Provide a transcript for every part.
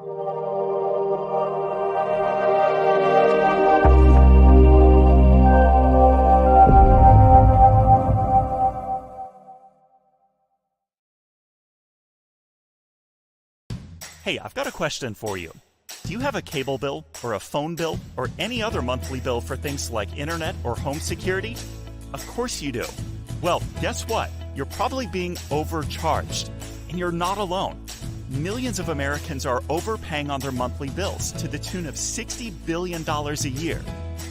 Hey, I've got a question for you. Do you have a cable bill or a phone bill or any other monthly bill for things like internet or home security? Of course you do. Well, guess what? You're probably being overcharged, and you're not alone. Millions of Americans are overpaying on their monthly bills to the tune of $60 billion a year.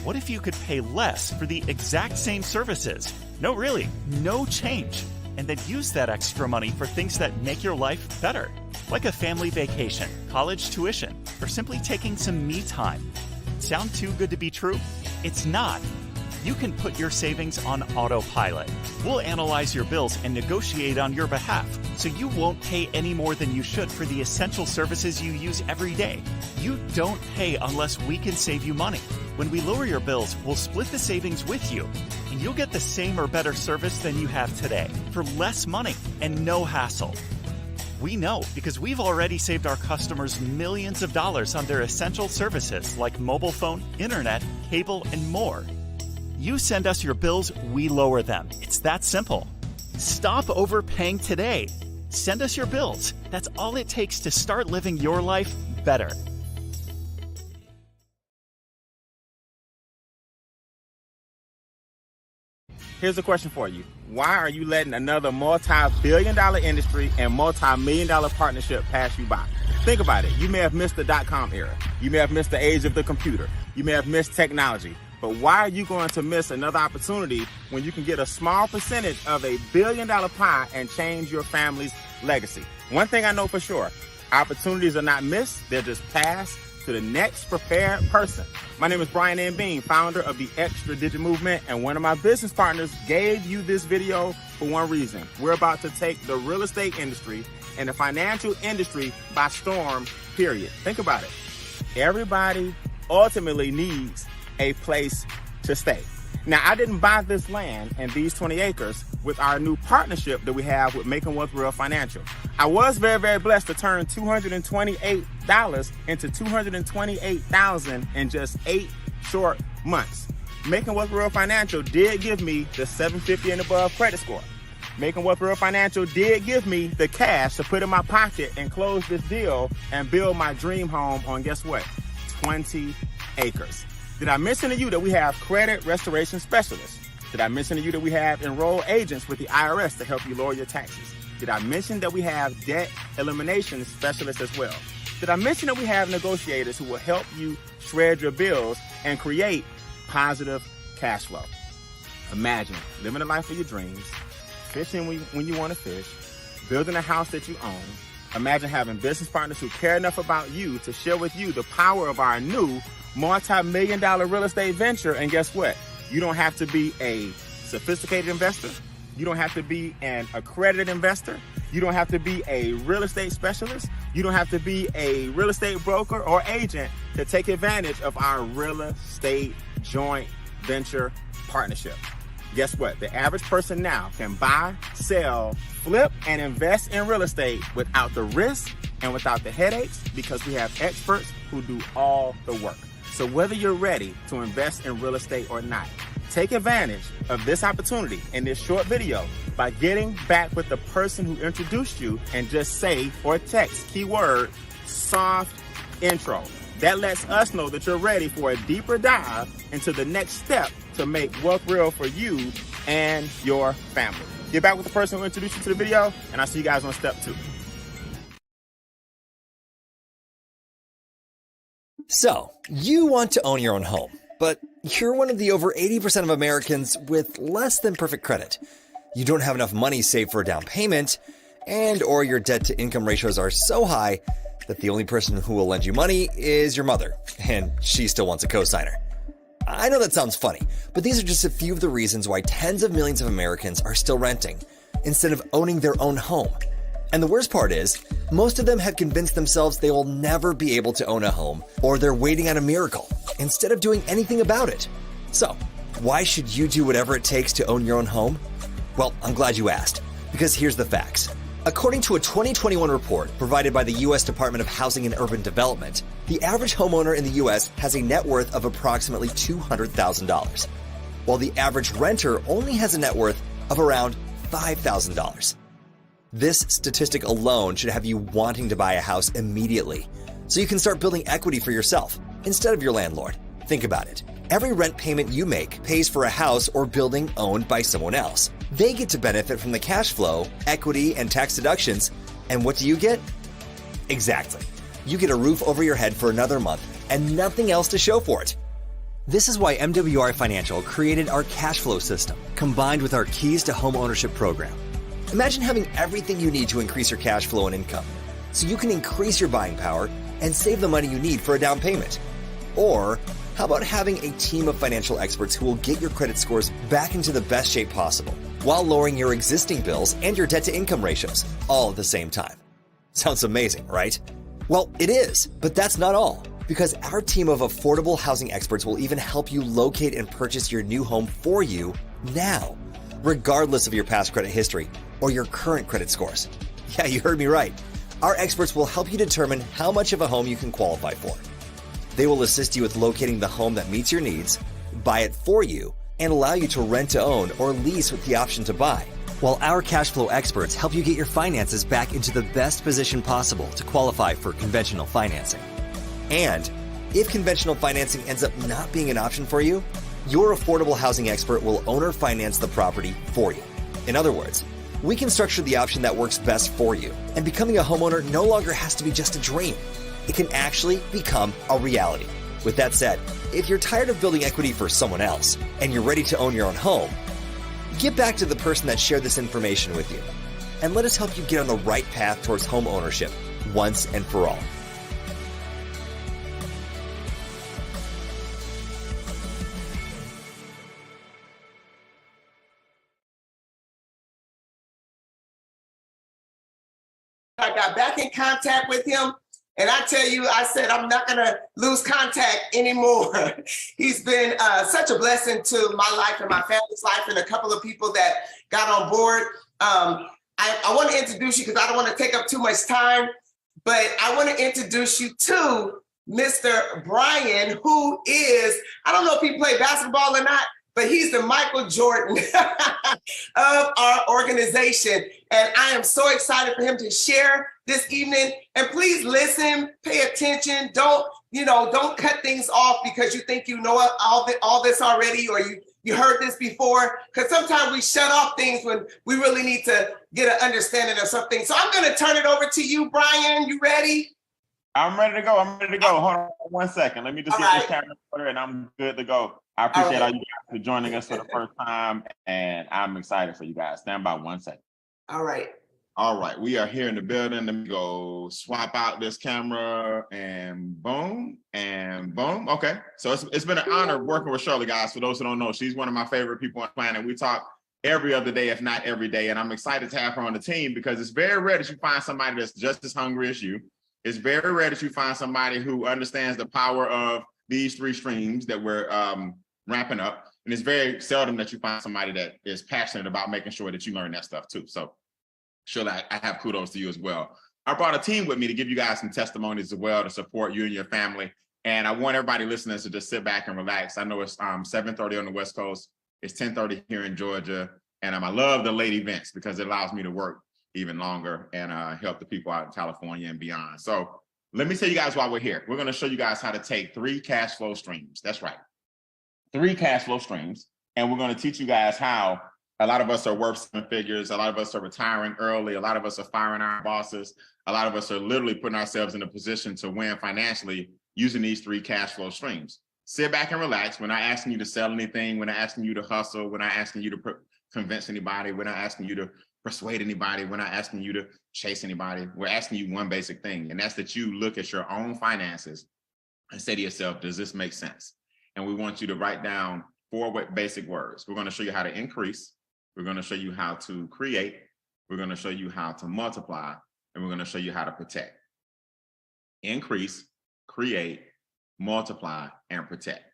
What if you could pay less for the exact same services? No, really, no change. And then use that extra money for things that make your life better, like a family vacation, college tuition, or simply taking some me time. Sound too good to be true? It's not. You can put your savings on autopilot. We'll analyze your bills and negotiate on your behalf, so you won't pay any more than you should for the essential services you use every day. You don't pay unless we can save you money. When we lower your bills, we'll split the savings with you, and you'll get the same or better service than you have today for less money and no hassle. We know because we've already saved our customers millions of dollars on their essential services like mobile phone, internet, cable, and more. You send us your bills, we lower them. It's that simple. Stop overpaying today. Send us your bills. That's all it takes to start living your life better. Here's a question for you. Why are you letting another multi-billion-dollar industry and multi-million-dollar partnership pass you by? Think about it. You may have missed the dot-com era. You may have missed the age of the computer. You may have missed technology. But why are you going to miss another opportunity when you can get a small percentage of a billion-dollar pie and change your family's legacy? One thing I know for sure, opportunities are not missed. They're just passed to the next prepared person. My name is Beane, founder of the Extra Digit Movement, and one of my business partners gave you this video for one reason. We're about to take the real estate industry and the financial industry by storm, period. Think about it. Everybody ultimately needs a place to stay. Now, I didn't buy this land and these 20 acres with our new partnership that we have with Making Wealth Real Financial. I was very, very blessed to turn $228 into $228,000 in just 8 short months. Making Wealth Real Financial did give me the 750 and above credit score. Making Wealth Real Financial did give me the cash to put in my pocket and close this deal and build my dream home on, guess what? 20 acres. Did I mention to you that we have credit restoration specialists? Did I mention to you that we have enrolled agents with the IRS to help you lower your taxes? Did I mention that we have debt elimination specialists as well? Did I mention that we have negotiators who will help you shred your bills and create positive cash flow? Imagine living the life of your dreams, fishing when you want to fish, building a house that you own. Imagine having business partners who care enough about you to share with you the power of our new multi-million-dollar real estate venture. And guess what? You don't have to be a sophisticated investor. You don't have to be an accredited investor. You don't have to be a real estate specialist. You don't have to be a real estate broker or agent to take advantage of our real estate joint venture partnership. Guess what? The average person now can buy, sell, flip, and invest in real estate without the risk and without the headaches, because we have experts who do all the work. So whether you're ready to invest in real estate or not, take advantage of this opportunity in this short video by getting back with the person who introduced you and just say or text keyword soft intro. That lets us know that you're ready for a deeper dive into the next step to make wealth real for you and your family. Get back with the person who introduced you to the video, and I'll see you guys on step 2. So, you want to own your own home, but you're one of the over 80% of Americans with less than perfect credit. You don't have enough money saved for a down payment, and or your debt to income ratios are so high that the only person who will lend you money is your mother, and she still wants a cosigner. I know that sounds funny, but these are just a few of the reasons why tens of millions of Americans are still renting, instead of owning their own home. And the worst part is, most of them have convinced themselves they will never be able to own a home, or they're waiting on a miracle, instead of doing anything about it. So, why should you do whatever it takes to own your own home? Well, I'm glad you asked, because here's the facts. According to a 2021 report provided by the U.S. Department of Housing and Urban Development, the average homeowner in the U.S. has a net worth of approximately $200,000, while the average renter only has a net worth of around $5,000. This statistic alone should have you wanting to buy a house immediately, so you can start building equity for yourself instead of your landlord. Think about it. Every rent payment you make pays for a house or building owned by someone else. They get to benefit from the cash flow, equity, and tax deductions. And what do you get? Exactly. You get a roof over your head for another month and nothing else to show for it. This is why MWI Financial created our cash flow system, combined with our Keys to Home Ownership program. Imagine having everything you need to increase your cash flow and income, so you can increase your buying power and save the money you need for a down payment. Or how about having a team of financial experts who will get your credit scores back into the best shape possible, while lowering your existing bills and your debt-to-income ratios, all at the same time? Sounds amazing, right? Well, it is, but that's not all, because our team of affordable housing experts will even help you locate and purchase your new home for you now, regardless of your past credit history or your current credit scores. Yeah, you heard me right. Our experts will help you determine how much of a home you can qualify for. They will assist you with locating the home that meets your needs, buy it for you, and allow you to rent to own or lease with the option to buy, while our cash flow experts help you get your finances back into the best position possible to qualify for conventional financing. And if conventional financing ends up not being an option for you, your affordable housing expert will owner finance the property for you. In other words, we can structure the option that works best for you, and becoming a homeowner no longer has to be just a dream. It can actually become a reality. With that said, if you're tired of building equity for someone else and you're ready to own your own home, get back to the person that shared this information with you, and let us help you get on the right path towards home ownership once and for all. I got back in contact with him, and I tell you, I said, I'm not going to lose contact anymore. He's been such a blessing to my life and my family's life, and a couple of people that got on board. I want to introduce you because I don't want to take up too much time, but I want to introduce you to Mr. Brian, who is, I don't know if he played basketball or not, but he's the Michael Jordan of our organization. And I am so excited for him to share this evening. And please listen, pay attention. Don't cut things off because you think you know all this already, or you heard this before. Because sometimes we shut off things when we really need to get an understanding of something. So I'm going to turn it over to you, Brian. You ready? I'm ready to go. Hold on 1 second. Let me just get this camera in order and I'm good to go. I appreciate all you guys for joining us for the first time, and I'm excited for you guys. Stand by 1 second. All right. All right. We are here in the building. Let me go swap out this camera and boom and boom. Okay. So it's been an honor working with Shirley, guys. For those who don't know, she's one of my favorite people on the planet. We talk every other day, if not every day. And I'm excited to have her on the team because it's very rare that you find somebody that's just as hungry as you. It's very rare that you find somebody who understands the power of these 3 streams that we're ramping up. And it's very seldom that you find somebody that is passionate about making sure that you learn that stuff too. So Shirley, I have kudos to you as well. I brought a team with me to give you guys some testimonies as well to support you and your family. And I want everybody listening to just sit back and relax. I know it's 7:30 on the West Coast. It's 10:30 here in Georgia. And I love the late events because it allows me to work even longer and help the people out in California and beyond. So let me tell you guys why we're here. We're going to show you guys how to take 3 cash flow streams. That's right. 3 cash flow streams. And we're going to teach you guys how a lot of us are worth 7 figures. A lot of us are retiring early. A lot of us are firing our bosses. A lot of us are literally putting ourselves in a position to win financially using these 3 cash flow streams. Sit back and relax. We're not asking you to sell anything. We're not asking you to hustle. We're not asking you to convince anybody. We're not asking you to persuade anybody. We're not asking you to chase anybody. We're asking you one basic thing, and that's that you look at your own finances and say to yourself, does this make sense? And we want you to write down 4 basic words. We're going to show you how to increase. We're going to show you how to create. We're going to show you how to multiply, and we're going to show you how to protect. Increase, create, multiply, and protect.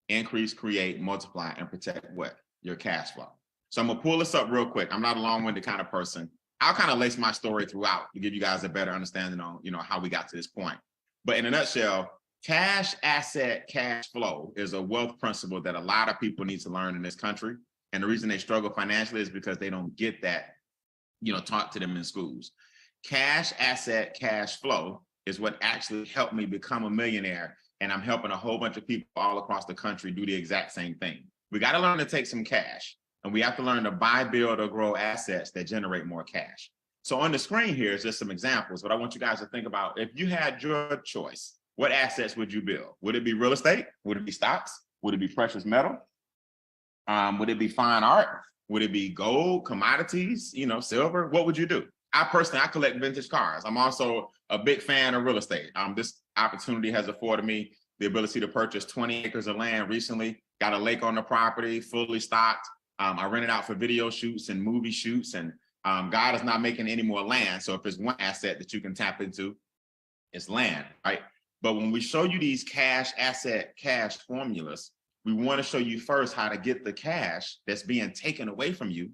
Increase, create, multiply, and protect what? Your cash flow. So I'm going to pull this up real quick. I'm not a long-winded kind of person. I'll kind of lace my story throughout to give you guys a better understanding on, how we got to this point. But in a nutshell, cash asset cash flow is a wealth principle that a lot of people need to learn in this country. And the reason they struggle financially is because they don't get that, taught to them in schools. Cash asset cash flow is what actually helped me become a millionaire. And I'm helping a whole bunch of people all across the country do the exact same thing. We got to learn to take some cash. And we have to learn to buy, build, or grow assets that generate more cash. So on the screen here is just some examples, but I want you guys to think about, if you had your choice, what assets would you build? Would it be real estate? Would it be stocks? Would it be precious metal? Would it be fine art? Would it be gold, commodities, silver? What would you do? I collect vintage cars. I'm also a big fan of real estate. This opportunity has afforded me the ability to purchase 20 acres of land recently, got a lake on the property, fully stocked. I rent it out for video shoots and movie shoots, and God is not making any more land. So if there's one asset that you can tap into, it's land, right? But when we show you these cash asset cash formulas, we want to show you first how to get the cash that's being taken away from you.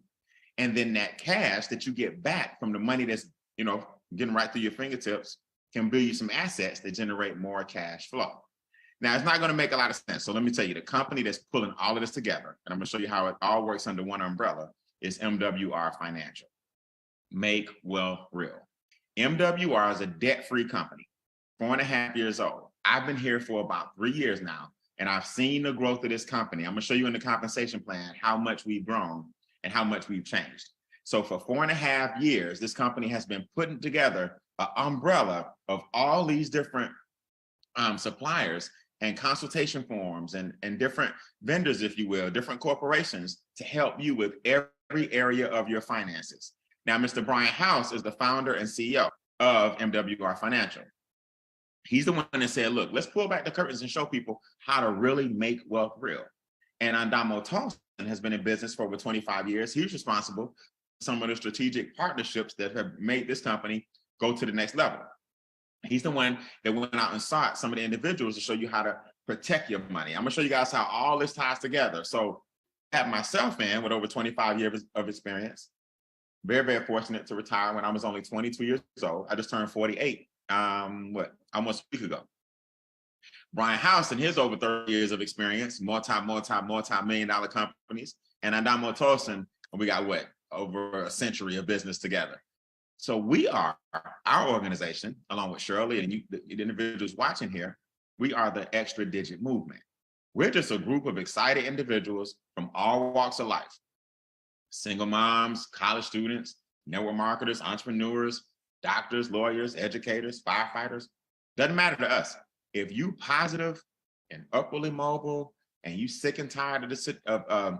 And then that cash that you get back from the money that's, getting right through your fingertips can build you some assets that generate more cash flow. Now, it's not going to make a lot of sense. So let me tell you, the company that's pulling all of this together, and I'm going to show you how it all works under one umbrella, is MWR Financial. Make wealth real. MWR is a debt-free company, 4.5 years old. I've been here for about 3 years now, and I've seen the growth of this company. I'm going to show you in the compensation plan how much we've grown and how much we've changed. So for 4.5 years, this company has been putting together an umbrella of all these different suppliers and consultation forms and different vendors, if you will, different corporations to help you with every area of your finances. Now, Mr. Brian House is the founder and CEO of MWR Financial. He's the one that said, look, let's pull back the curtains and show people how to really make wealth real. And Andamo Tolson has been in business for over 25 years. He's responsible for some of the strategic partnerships that have made this company go to the next level. He's the one that went out and sought some of the individuals to show you how to protect your money. I'm gonna show you guys how all this ties together. So I have myself in with over 25 years of experience. Very, very fortunate to retire when I was only 22 years old. I just turned 48, almost a week ago. Brian House and his over 30 years of experience, multi-million dollar companies. And Andamo Tolson, we got over a century of business together. So we are, our organization, along with Shirley and you, the individuals watching here, we are the Extra Digit Movement. We're just a group of excited individuals from all walks of life. Single moms, college students, network marketers, entrepreneurs, doctors, lawyers, educators, firefighters. Doesn't matter to us. If you positive and upwardly mobile and you sick and tired of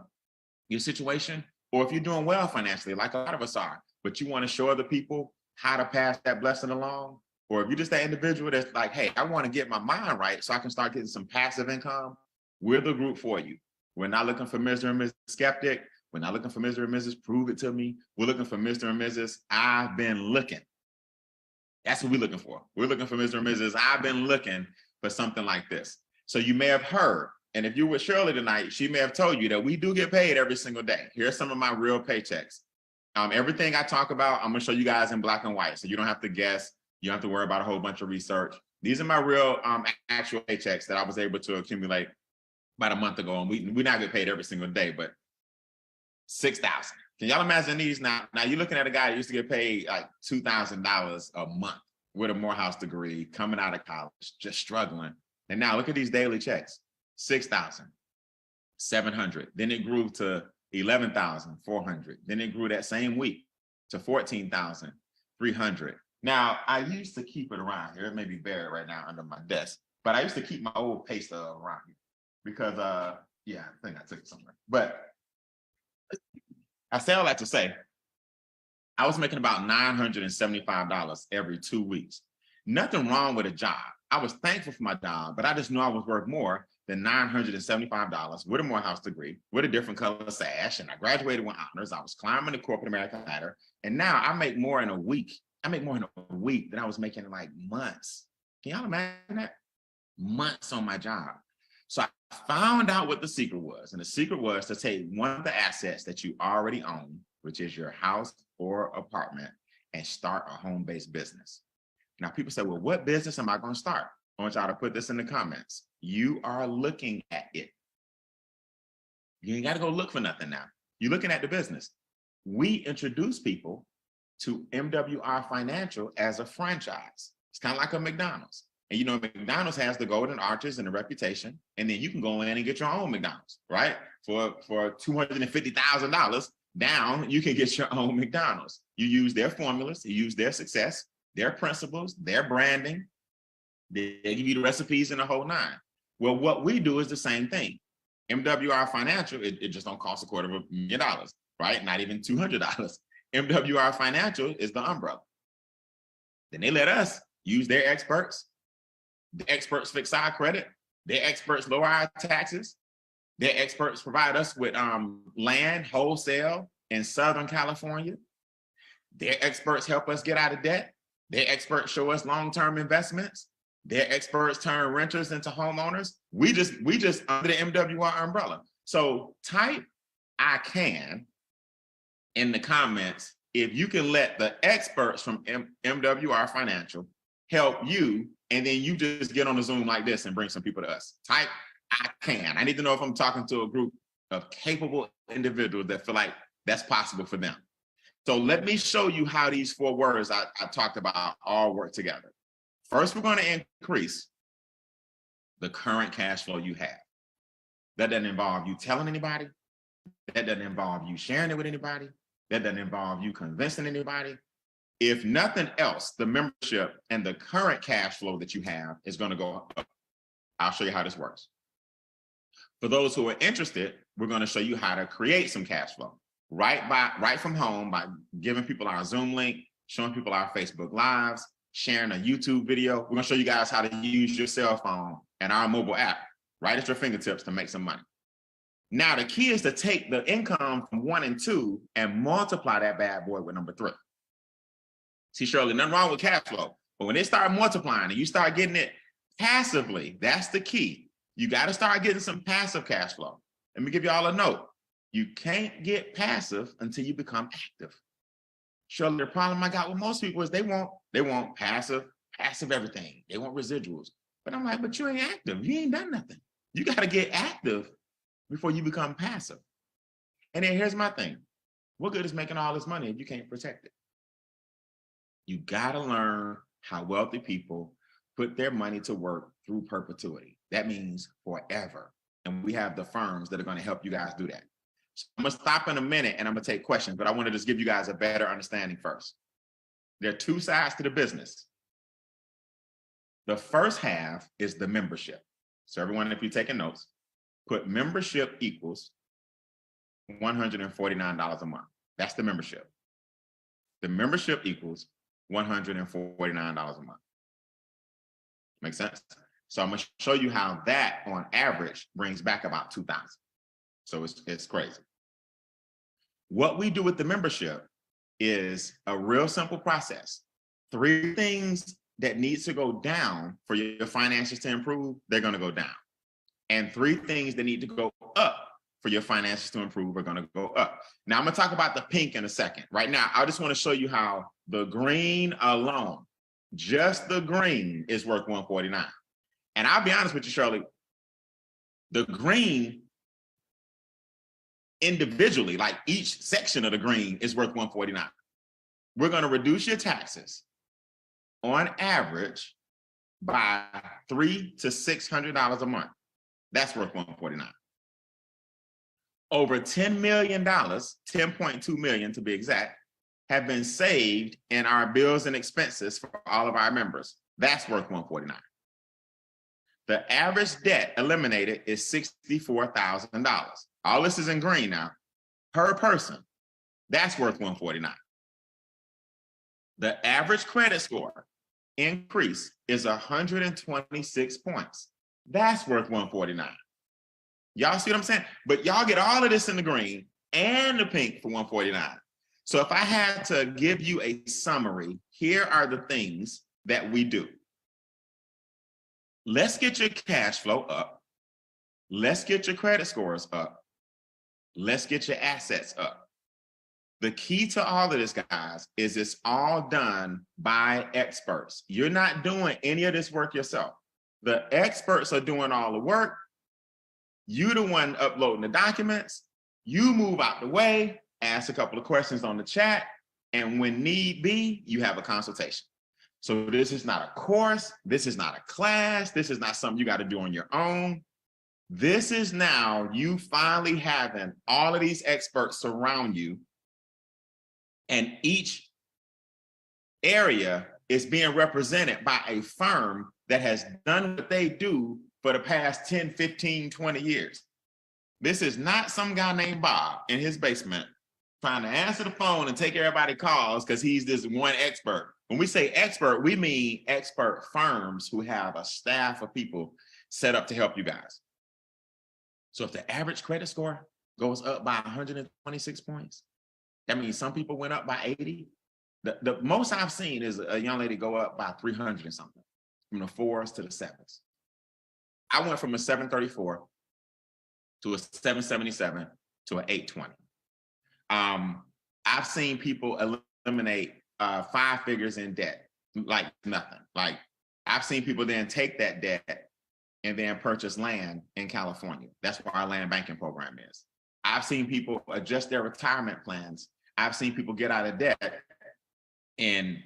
your situation, or if you're doing well financially, like a lot of us are, but you want to show other people how to pass that blessing along, or if you're just that individual that's like, hey, I want to get my mind right so I can start getting some passive income, we're the group for you. We're not looking for Mr. and Mrs. Skeptic. We're not looking for Mr. and Mrs. Prove It to Me. We're looking for Mr. and Mrs. I've been looking. That's what we're looking for. We're looking for Mr. and Mrs. I've been looking for something like this. So you may have heard, and if you're with Shirley tonight, she may have told you that we do get paid every single day. Here's some of my real paychecks. Everything I talk about, I'm gonna show you guys in black and white. So you don't have to guess. You don't have to worry about a whole bunch of research. These are my real actual paychecks that I was able to accumulate about a month ago. And we not get paid every single day, but $6,000. Can y'all imagine these now? Now you're looking at a guy that used to get paid like $2,000 a month with a Morehouse degree, coming out of college, just struggling. And now look at these daily checks, $6,700. Then it grew to $11,400. Then it grew that same week to $14,300. Now, I used to keep it around here. It may be buried right now under my desk, but I used to keep my old pay stub around here because, yeah, I think I took it somewhere. But I say all that to say, I was making about $975 every 2 weeks. Nothing wrong with a job. I was thankful for my job, but I just knew I was worth more than $975 with a Morehouse degree, with a different color sash, and I graduated with honors. I was climbing the corporate American ladder, and now I make more in a week. I make more in a week than I was making in like months. Can y'all imagine that? Months on my job. So I found out what the secret was, and the secret was to take one of the assets that you already own, which is your house or apartment and start a home-based business. Now, people say, well, what business am I going to start? I want y'all to put this in the comments. You are looking at it. You ain't got to go look for nothing now. You're looking at the business. We introduce people to MWR Financial as a franchise. It's kind of like a McDonald's. And you know, McDonald's has the golden arches and the reputation, and then you can go in and get your own McDonald's, right? For $250,000 down, you can get your own McDonald's. You use their formulas, you use their success, their principles, their branding. They give you the recipes and the whole nine. Well, what we do is the same thing. MWR Financial, it just don't cost $250,000, right? Not even $200. MWR Financial is the umbrella. Then they let us use their experts. The experts fix our credit. Their experts lower our taxes. Their experts provide us with land wholesale in Southern California. Their experts help us get out of debt. Their experts show us long-term investments. Their experts turn renters into homeowners. We just under the MWR umbrella. So type I can in the comments if you can let the experts from MWR Financial help you, and then you just get on a Zoom like this and bring some people to us. Type I can. I need to know if I'm talking to a group of capable individuals that feel like that's possible for them. So let me show you how these 4 words I talked about all work together. First, we're going to increase the current cash flow you have. That doesn't involve you telling anybody. That doesn't involve you sharing it with anybody. That doesn't involve you convincing anybody. If nothing else, the membership and the current cash flow that you have is going to go up. I'll show you how this works. For those who are interested, we're going to show you how to create some cash flow right from home by giving people our Zoom link, showing people our Facebook Lives, sharing a YouTube video. We're going to show you guys how to use your cell phone and our mobile app right at your fingertips to make some money. Now, the key is to take the income from 1 and 2 and multiply that bad boy with number 3. See, Shirley, nothing wrong with cash flow, but when they start multiplying and you start getting it passively, that's the key. You got to start getting some passive cash flow. Let me give you all a note. You can't get passive until you become active. Shirley, the problem I got with most people is they want passive everything. They want residuals. But I'm like, but you ain't active. You ain't done nothing. You got to get active before you become passive. And then here's my thing. What good is making all this money if you can't protect it? You got to learn how wealthy people put their money to work through perpetuity. That means forever. And we have the firms that are going to help you guys do that. So I'm going to stop in a minute and I'm going to take questions, but I want to just give you guys a better understanding first. There are 2 sides to the business. The first half is the membership. So everyone, if you're taking notes, put membership equals $149 a month. That's the membership. The membership equals $149 a month. Make sense? So I'm going to show you how that on average brings back about $2,000. So it's crazy. What we do with the membership is a real simple process. 3 things that needs to go down for your finances to improve, they're going to go down. And 3 things that need to go up for your finances to improve are going to go up. Now I'm going to talk about the pink in a second. Right now, I just want to show you how the green alone, just the green, is worth $149. And I'll be honest with you, Shirley, the green individually, like each section of the green, is worth $149. We're going to reduce your taxes on average by $300 to $600 a month. That's worth $149. Over $10 million, $10.2 million to be exact, have been saved in our bills and expenses for all of our members. That's worth $149. The average debt eliminated is $64,000. All this is in green now, per person. That's worth $149. The average credit score increase is 126 points. That's worth $149. Y'all see what I'm saying? But y'all get all of this in the green and the pink for $149. So if I had to give you a summary, here are the things that we do. Let's get your cash flow up. Let's get your credit scores up. Let's get your assets up. The key to all of this, guys, is it's all done by experts. You're not doing any of this work yourself. The experts are doing all the work. You're the one uploading the documents. You move out the way, ask a couple of questions on the chat, and when need be, you have a consultation. So this is not a course. This is not a class. This is not something you got to do on your own. This is now you finally having all of these experts surround you, and each area is being represented by a firm that has done what they do for the past 10, 15, 20 years. This is not some guy named Bob in his basement trying to answer the phone and take everybody's calls because he's this one expert. When we say expert, we mean expert firms who have a staff of people set up to help you guys. So if the average credit score goes up by 126 points, that means some people went up by 80. The most I've seen is a young lady go up by 300 and something, from the 4s to the 7s. I went from a 734 to a 777 to an 820. I've seen people eliminate 5 figures in debt, like nothing. Like I've seen people then take that debt and then purchase land in California. That's what our land banking program is. I've seen people adjust their retirement plans. I've seen people get out of debt in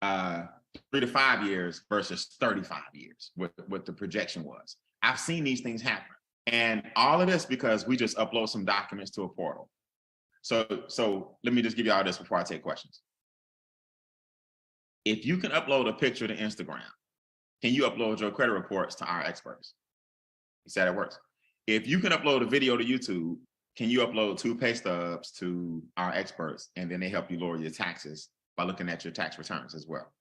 3 to 5 years versus 35 years, what the projection was. I've seen these things happen. And all of this because we just upload some documents to a portal. So let me just give you all this before I take questions. If you can upload a picture to Instagram, can you upload your credit reports to our experts? He said it works. If you can upload a video to YouTube, can you upload 2 pay stubs to our experts and then they help you lower your taxes by looking at your tax returns as well?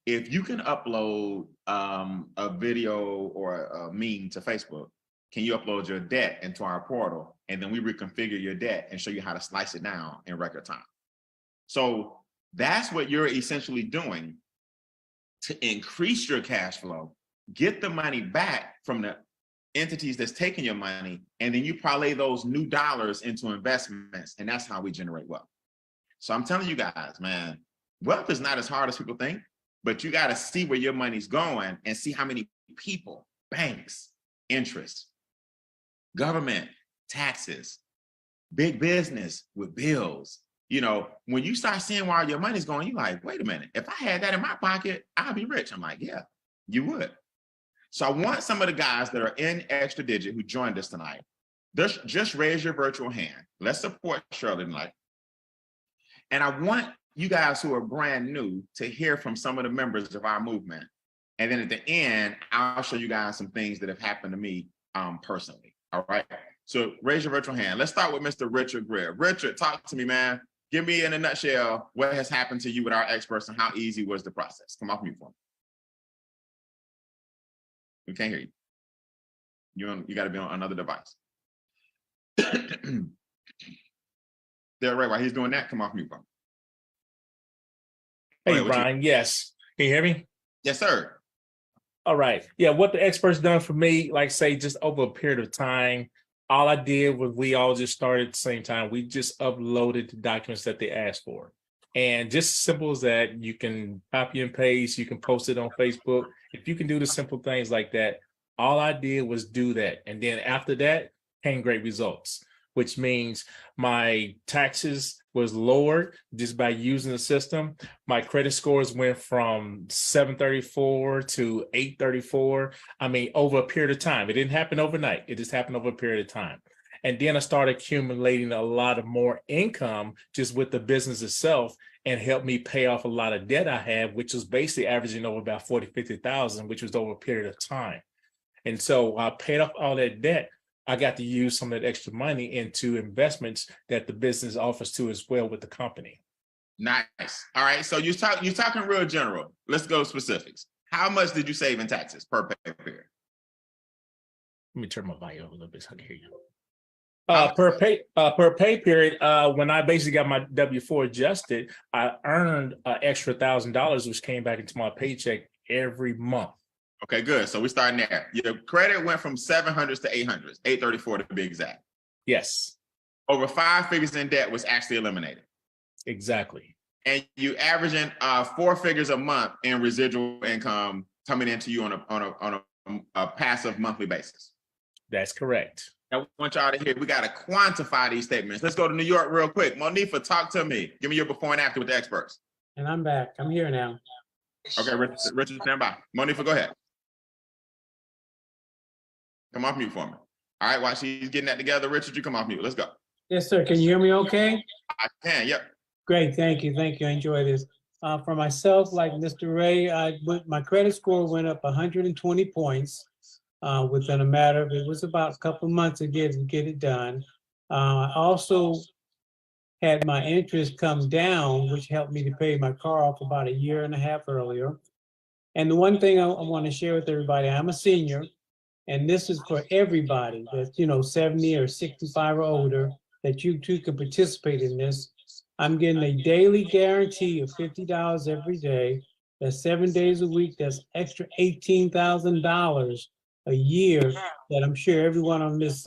If you can upload a video or a meme to Facebook, can you upload your debt into our portal and then we reconfigure your debt and show you how to slice it down in record time? So that's what you're essentially doing to increase your cash flow, get the money back from the entities that's taking your money, and then you parlay those new dollars into investments, and that's how we generate wealth. So I'm telling you guys, man, wealth is not as hard as people think, but you got to see where your money's going and see how many people, banks, interest, government, taxes, big business with bills. You know, when you start seeing where your money's going, you're like, wait a minute, if I had that in my pocket, I'd be rich. I'm like, yeah, you would. So I want some of the guys that are in Extra Digit who joined us tonight, just raise your virtual hand. Let's support Shirley tonight. And I want you guys who are brand new to hear from some of the members of our movement. And then at the end, I'll show you guys some things that have happened to me personally. All right. So raise your virtual hand. Let's start with Mr. Richard Greer. Richard, talk to me, man. Give me in a nutshell what has happened to you with our experts and how easy was the process. Come off mute for me. We can't hear you. You got to be on another device. There, right. While he's doing that, come off mute for me. Hey, Brian. Yes. Can you hear me? Yes, sir. All right. Yeah. What the experts done for me, like say, just over a period of time, all I did was we all just started at the same time. We just uploaded the documents that they asked for. And just simple as that, you can copy and paste, you can post it on Facebook. If you can do the simple things like that, all I did was do that. And then after that came great results, which means my taxes was lowered just by using the system. My credit scores went from 734 to 834. I mean, over a period of time. It didn't happen overnight. It just happened over a period of time. And then I started accumulating a lot of more income just with the business itself and helped me pay off a lot of debt I had, which was basically averaging over about 40, 50,000, which was over a period of time. And so I paid off all that debt. I got to use some of that extra money into investments that the business offers to as well with the company. Nice. All right. So you're talking real general. Let's go specifics. How much did you save in taxes per pay period? Let me turn my volume up a little bit so I can hear you. Per pay period, when I basically got my W-4 adjusted, I earned an extra $1,000, which came back into my paycheck every month. Okay, good. So we're starting there. Your credit went from 700s to 800s, 834 to be exact. Yes. Over 5 figures in debt was actually eliminated. Exactly. And you averaging 4 figures a month in residual income coming into you on a passive monthly basis. That's correct. I want y'all to hear, we got to quantify these statements. Let's go to New York real quick. Monifa, talk to me. Give me your before and after with the experts. And I'm back. I'm here now. Okay, Richard, stand by. Monifa, go ahead. Come off mute for me. All right, while she's getting that together, Richard, you come off mute. Let's go. Yes, sir. Can you hear me okay? I can, yep. Great. Thank you. Thank you. I enjoy this. For myself, like Mr. Ray, my credit score went up 120 points within a matter of, it was about a couple of months to get it done. I also had my interest come down, which helped me to pay my car off about a year and a half earlier. And the one thing I want to share with everybody, I'm a senior, and this is for everybody that's, 70 or 65 or older, that you too can participate in this. I'm getting a daily guarantee of $50 every day. That's 7 days a week. That's extra $18,000 a year that I'm sure everyone on this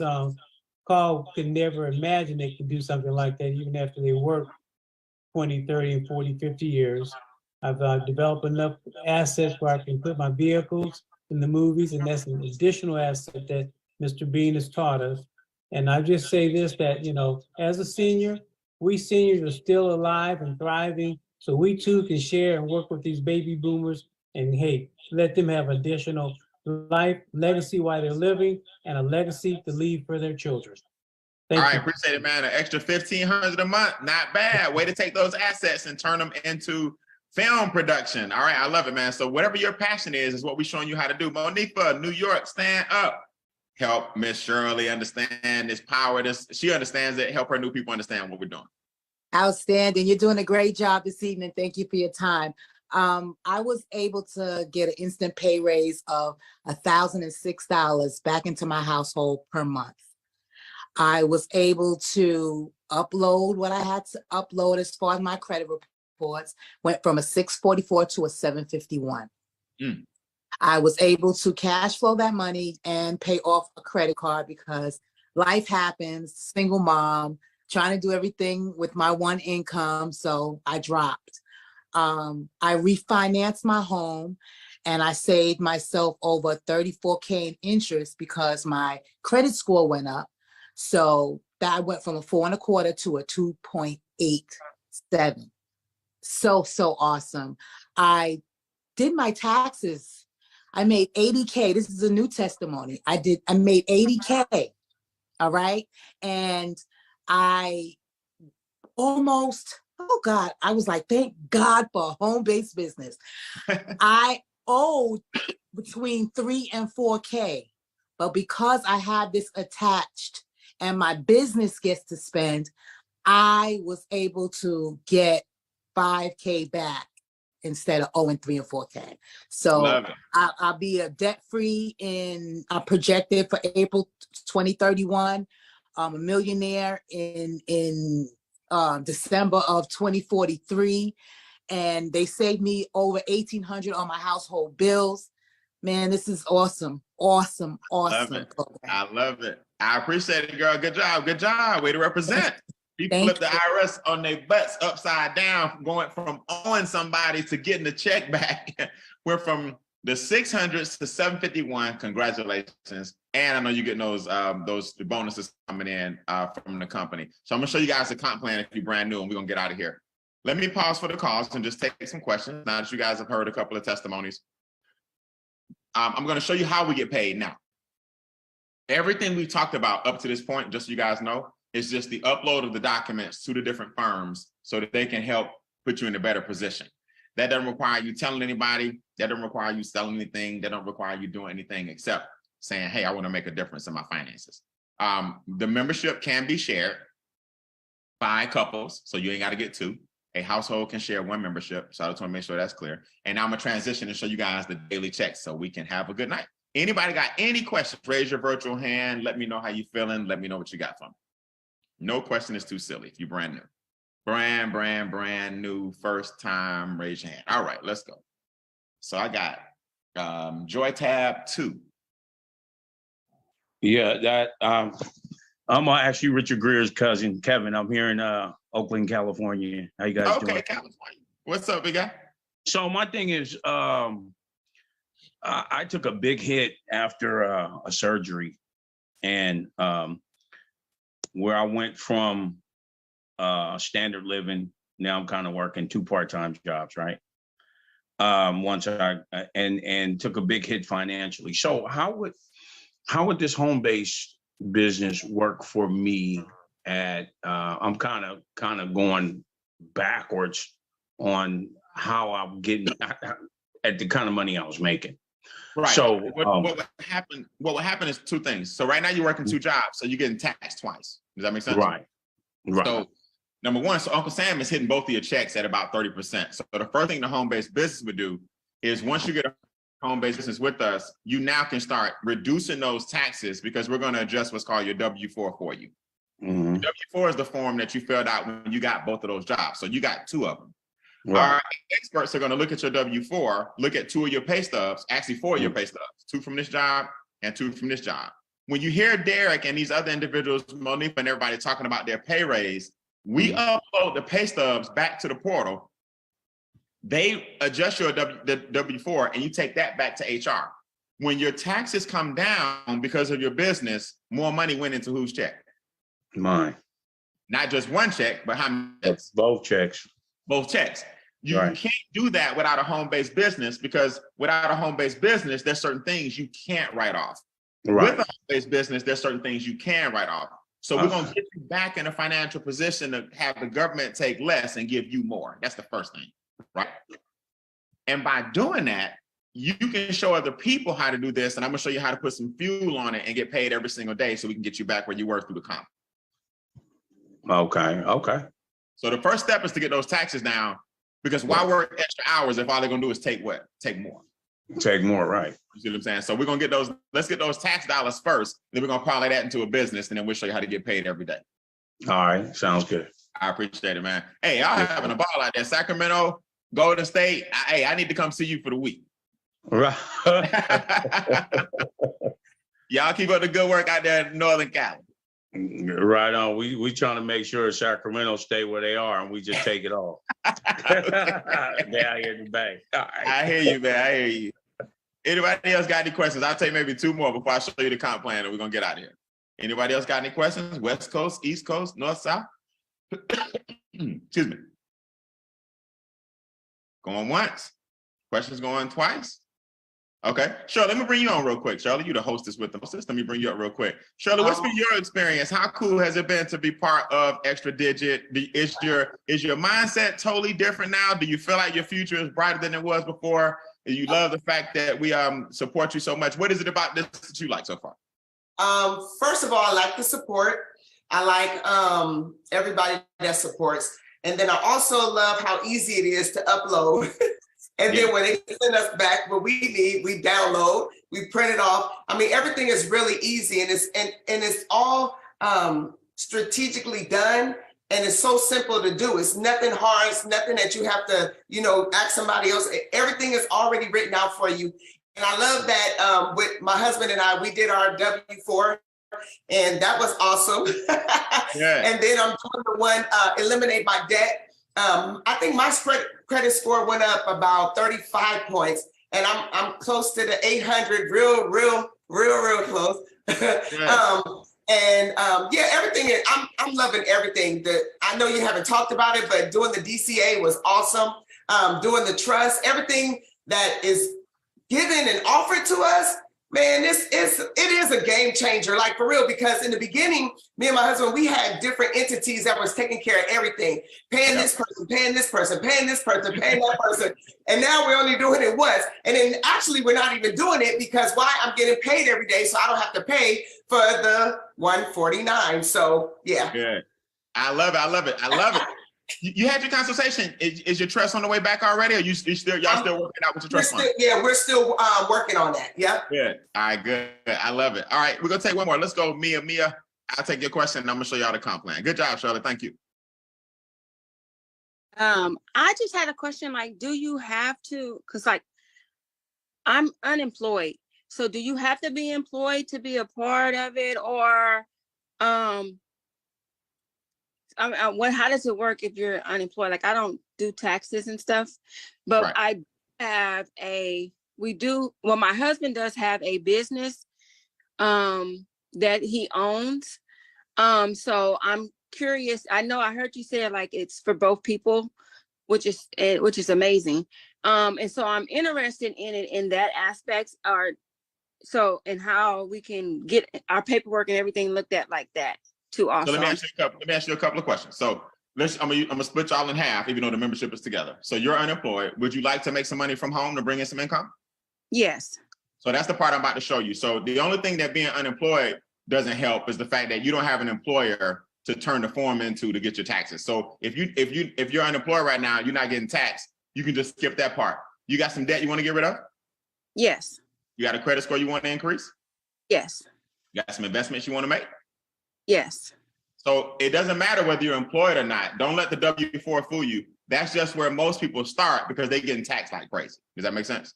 call could never imagine they could do something like that even after they work 20, 30, and 40, 50 years. I've developed enough assets where I can put my vehicles in the movies, and that's an additional asset that Mr. Beane has taught us. And I just say this, that, as a senior, we seniors are still alive and thriving, so we too can share and work with these baby boomers and, hey, let them have additional life legacy while they're living and a legacy to leave for their children. Thank you. All right, appreciate it, man. An extra $1,500 a month, not bad. Way to take those assets and turn them into film production. All right, I love it, man. So whatever your passion is what we're showing you how to do. Monifa, New York, stand up. Help Miss Shirley understand this power. She understands it. Help her new people understand what we're doing. Outstanding. You're doing a great job this evening. Thank you for your time. I was able to get an instant pay raise of $1,006 back into my household per month. I was able to upload what I had to upload as far as my credit reports, went from a 644 to a 751. I was able to cash flow that money and pay off a credit card because life happens, single mom, trying to do everything with my one income. So I dropped. I refinanced my home and I saved myself over $34K in interest because my credit score went up. So that went from a 4.25 to a 2.87. So awesome. I did my taxes. I made 80K. This is a new testimony. I made 80K. All right. And I almost, I was like, thank God for a home-based business. I owed between 3 and 4K, but because I have this attached and my business gets to spend, I was able to get 5K back instead of owing 3 and 4K. So I'll be a debt-free projected for April 2031. I'm a millionaire in December of 2043. And they saved me over $1,800 on my household bills. Man, this is awesome. Awesome. Love it. I love it. I appreciate it, girl. Good job. Good job. Way to represent. People flip the IRS on their butts upside down, going from owing somebody to getting the check back. We're from the 600s to 751. Congratulations. And I know you're getting those bonuses coming in from the company. So I'm gonna show you guys the comp plan if you're brand new, and we're gonna get out of here. Let me pause for the calls and just take some questions now that you guys have heard a couple of testimonies. I'm gonna show you how we get paid now. Everything we've talked about up to this point, just so you guys know, is just the upload of the documents to the different firms so that they can help put you in a better position. That doesn't require you telling anybody. That doesn't require you selling anything. That don't require you doing anything except saying, hey, I want to make a difference in my finances. The membership can be shared by couples, so you ain't got to get two. A household can share one membership, so I just want to make sure that's clear. And now I'm going to transition and show you guys the daily checks so we can have a good night. Anybody got any questions? Raise your virtual hand. Let me know how you feeling. Let me know what you got for me. No question is too silly if you're brand new. Brand new, first time, raise your hand. All right, let's go. So I got Joy Tab 2. Yeah, I'm actually Richard Greer's cousin, Kevin. I'm here in Oakland, California. How you guys doing? Okay, California. What's up, big guy? So my thing is, I took a big hit after a surgery, and where I went from standard living, now I'm kind of working 2 part-time jobs, right? Once I and took a big hit financially. So how would this home-based business work for me? I'm kind of going backwards on how I'm getting at the kind of money I was making. Right. So what would happen? What would happen is 2 things. So right now you're working 2 jobs, so you're getting taxed twice. Does that make sense? Right. So number one, so Uncle Sam is hitting both of your checks at about 30%. So the first thing the home-based business would do is once you get a home-based business with us, you now can start reducing those taxes because we're going to adjust what's called your W-4 for you. Mm-hmm. W-4 is the form that you filled out when you got both of those jobs. So you got 2 of them. Right. Our experts are going to look at your W-4, look at 2 of your pay stubs, actually 4 of your pay stubs, 2 from this job and 2 from this job. When you hear Derek and these other individuals, Monique and everybody talking about their pay raise, we upload the pay stubs back to the portal. They adjust your W-4 and you take that back to HR. When your taxes come down because of your business, more money went into whose check? Mine. Not just 1 check, but how many checks? Both checks. Both checks. You Right. can't do that without a home-based business because without a home-based business, there's certain things you can't write off. Right. With a home-based business, there's certain things you can write off. So we're going to get you back in a financial position to have the government take less and give you more. That's the first thing, right? And by doing that, you can show other people how to do this, and I'm going to show you how to put some fuel on it and get paid every single day so we can get you back where you were through the comp. Okay. So the first step is to get those taxes down, because why work extra hours if all they're going to do is take what? Take more. Take more, right. You see what I'm saying? So we're going to get those, let's get those tax dollars first, then we're going to parlay that into a business, and then we'll show you how to get paid every day. All right, sounds good. I appreciate it, man. Hey, y'all having a ball out there. Sacramento, Golden State. Hey, I need to come see you for the week. Right. Y'all keep up the good work out there in Northern Cali. Right on. We trying to make sure Sacramento stay where they are, and we just take it off. They out here in the bay. All right. I hear you, man. I hear you. Anybody else got any questions? I'll take maybe 2 more before I show you the comp plan, and we're gonna get out of here. Anybody else got any questions? West Coast, East Coast, North, South? Excuse me. Going once. Questions going twice. Okay, Shirley, let me bring you on real quick. Shirley, you the hostess with the hostess. Let me bring you up real quick. Shirley, what's been your experience? How cool has it been to be part of Extra Digit? Is your mindset totally different now? Do you feel like your future is brighter than it was before? Do you love the fact that we support you so much? What is it about this that you like so far? First of all, I like the support. I like everybody that supports. And then I also love how easy it is to upload. And then when they send us back what we need, we download, we print it off. I mean, everything is really easy, and it's all strategically done, and it's so simple to do. It's nothing hard. It's nothing that you have to, ask somebody else. Everything is already written out for you. And I love that with my husband and I, we did our W-4, and that was awesome. Yeah. And then I'm doing the one, eliminate my debt. I think my credit score went up about 35 points, and I'm close to the 800, real close. Yeah, everything is, I'm loving everything. I know you haven't talked about it, but doing the DCA was awesome. Doing the trust, everything that is given and offered to us, man, it is a game changer, like for real, because in the beginning, me and my husband, we had different entities that was taking care of everything, paying this person, paying this person, paying this person, paying that person. And now we're only doing it once. And then actually we're not even doing it because why? I'm getting paid every day, so I don't have to pay for the $149. So yeah. Good. I love it. You had your consultation. Is your trust on the way back already, or y'all still working out with your trust fund? We're still working on that. Yep. Good. All right, good. I love it. All right, we're gonna take one more. Let's go, Mia. I'll take your question, and I'm gonna show y'all the comp plan. Good job, Charlotte. Thank you. I just had a question. Like, do you have to? Because I'm unemployed, so do you have to be employed to be a part of it, or how does it work if you're unemployed? Like, I don't do taxes and stuff, but Right. I have well, my husband does have a business that he owns. So I'm curious. I know I heard you say like it's for both people, which is amazing. And so I'm interested in it in that aspect, and how we can get our paperwork and everything looked at like that too. Also, So let me ask you a couple of questions. So I'm gonna split y'all in half, even though the membership is together. So you're unemployed. Would you like to make some money from home to bring in some income? yes. So that's the part I'm about to show you. So the only thing that being unemployed doesn't help is the fact that you don't have an employer to turn the form into to get your taxes. So if you're unemployed right now, you're not getting taxed, you can just skip that part. You got some debt you want to get rid of? Yes. You got a credit score you want to increase? Yes. You got some investments you want to make? Yes. So it doesn't matter whether you're employed or not. Don't let the W-4 fool you. That's just where most people start because they're getting taxed like crazy. Does that make sense?